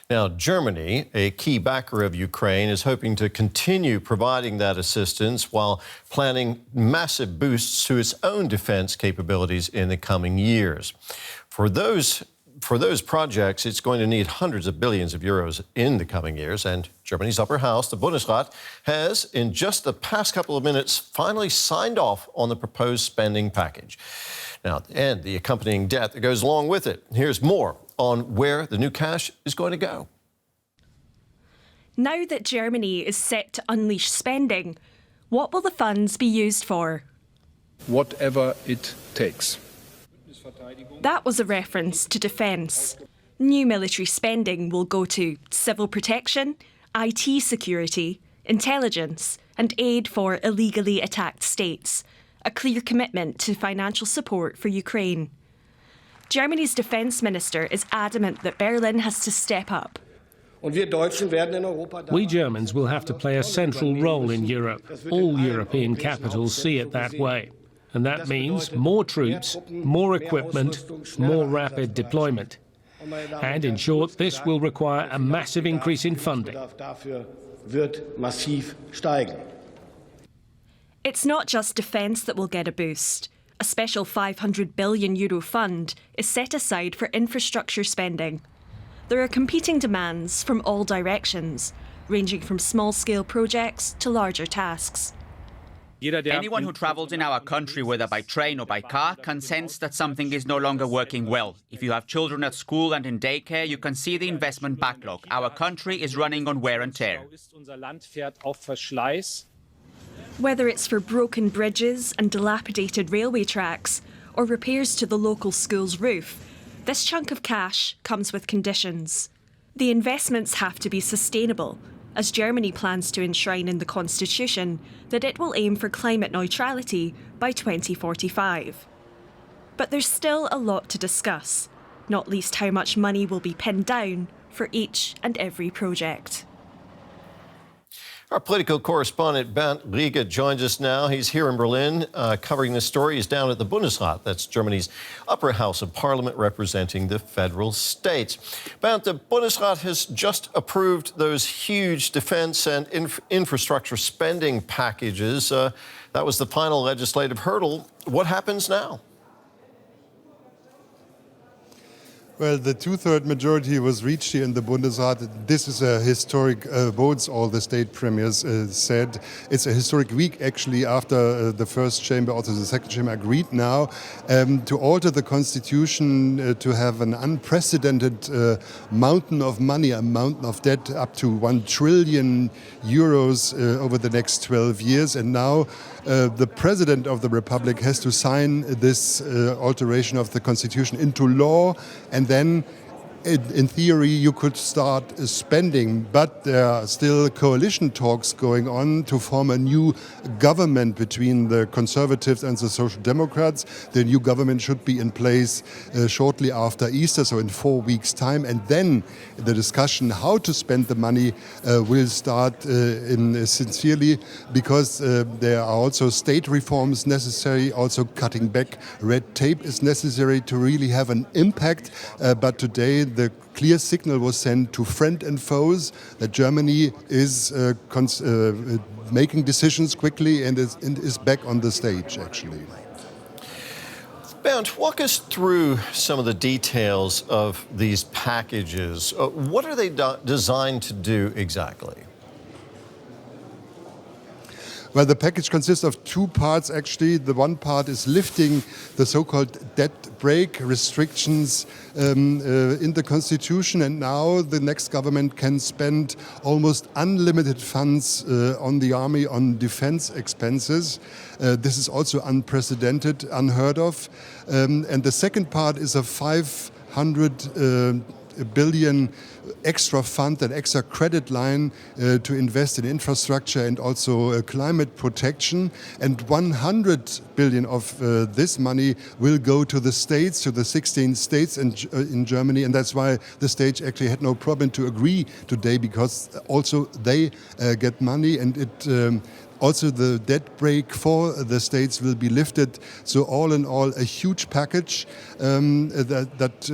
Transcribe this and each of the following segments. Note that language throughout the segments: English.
Now, Germany, a key backer of Ukraine, is hoping to continue providing that assistance while planning massive boosts to its own defense capabilities in the coming years. For those projects, it's going to need hundreds of billions of euros in the coming years. And Germany's upper house, the Bundesrat, has, in just the past couple of minutes, finally signed off on the proposed spending package. Now, and the accompanying debt that goes along with it. Here's more on where the new cash is going to go. Now that Germany is set to unleash spending, what will the funds be used for? Whatever it takes. That was a reference to defence. New military spending will go to civil protection, IT security, intelligence, and aid for illegally attacked states, a clear commitment to financial support for Ukraine. Germany's defence minister is adamant that Berlin has to step up. We Germans will have to play a central role in Europe. All European capitals see it that way. And that means more troops, more equipment, more rapid deployment. And in short, this will require a massive increase in funding. It's not just defence that will get a boost. A special €500 billion fund is set aside for infrastructure spending. There are competing demands from all directions, ranging from small-scale projects to larger tasks. Anyone who travels in our country, whether by train or by car, can sense that something is no longer working well. If you have children at school and in daycare, you can see the investment backlog. Our country is running on wear and tear. Whether it's for broken bridges and dilapidated railway tracks or repairs to the local school's roof, this chunk of cash comes with conditions. The investments have to be sustainable, as Germany plans to enshrine in the constitution that it will aim for climate neutrality by 2045. But there's still a lot to discuss, not least how much money will be pinned down for each and every project. Our political correspondent Bernd Riege joins us now. He's here in Berlin covering this story. He's down at the Bundesrat, that's Germany's upper house of parliament representing the federal states. Bernd, the Bundesrat has just approved those huge defense and infrastructure spending packages. That was the final legislative hurdle. What happens now? Well, the two-third majority was reached here in the Bundesrat. This is a historic vote, all the state premiers said. It's a historic week, actually, after the first chamber, also the second chamber, agreed now to alter the constitution to have an unprecedented mountain of money, a mountain of debt, up to 1 trillion euros over the next 12 years. And now the president of the republic has to sign this alteration of the constitution into law, and then in theory you could start spending, but there are still coalition talks going on to form a new government between the Conservatives and the Social Democrats. The new government should be in place shortly after Easter, so in 4 weeks' time, and then the discussion how to spend the money will start sincerely, because there are also state reforms necessary, also cutting back red tape is necessary to really have an impact, but today the clear signal was sent to friends and foes that Germany is making decisions quickly and is back on the stage, actually. Bernd, walk us through some of the details of these packages. What are they designed to do exactly? Well, the package consists of two parts, actually. The one part is lifting the so-called debt brake restrictions in the Constitution, and now the next government can spend almost unlimited funds on the army, on defense expenses. This is also unprecedented, unheard of. And the second part is a 500 billion extra fund, an extra credit line to invest in infrastructure and also climate protection. And 100 billion of this money will go to the states, to the 16 states in Germany. And that's why the states actually had no problem to agree today, because also they get money, and it Also, the debt brake for the states will be lifted. So all in all, a huge package that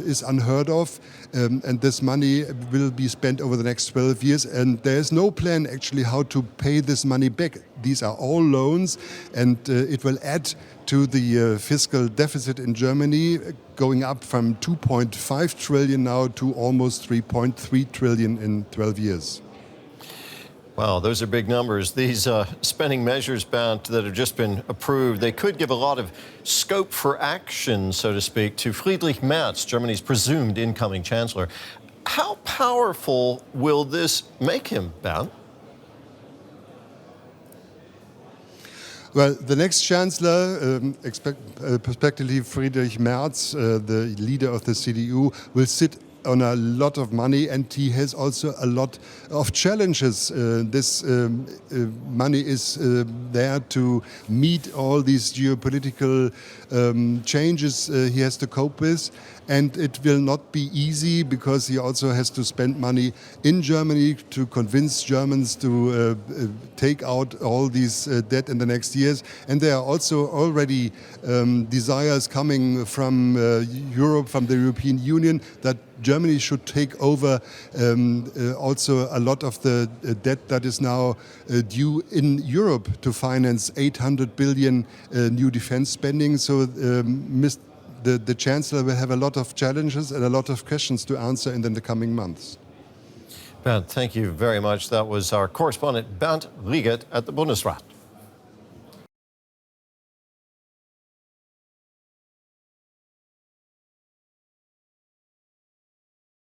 is unheard of. And this money will be spent over the next 12 years. And there is no plan actually how to pay this money back. These are all loans, and it will add to the fiscal deficit in Germany, going up from 2.5 trillion now to almost 3.3 trillion in 12 years. Wow, those are big numbers. These spending measures, Bernd, that have just been approved, they could give a lot of scope for action, so to speak, to Friedrich Merz, Germany's presumed incoming chancellor. How powerful will this make him, Bernd? Well, the next chancellor, prospectively Friedrich Merz, the leader of the CDU, will sit on a lot of money, and he has also a lot of challenges. This money is there to meet all these geopolitical changes he has to cope with, and it will not be easy because he also has to spend money in Germany to convince Germans to take out all these debt in the next years. And there are also already desires coming from Europe, from the European Union, that Germany should take over also a lot of the debt that is now due in Europe to finance 800 billion new defense spending. So the Chancellor will have a lot of challenges and a lot of questions to answer in the coming months. Bernd, thank you very much. That was our correspondent Bernd Riegert at the Bundesrat.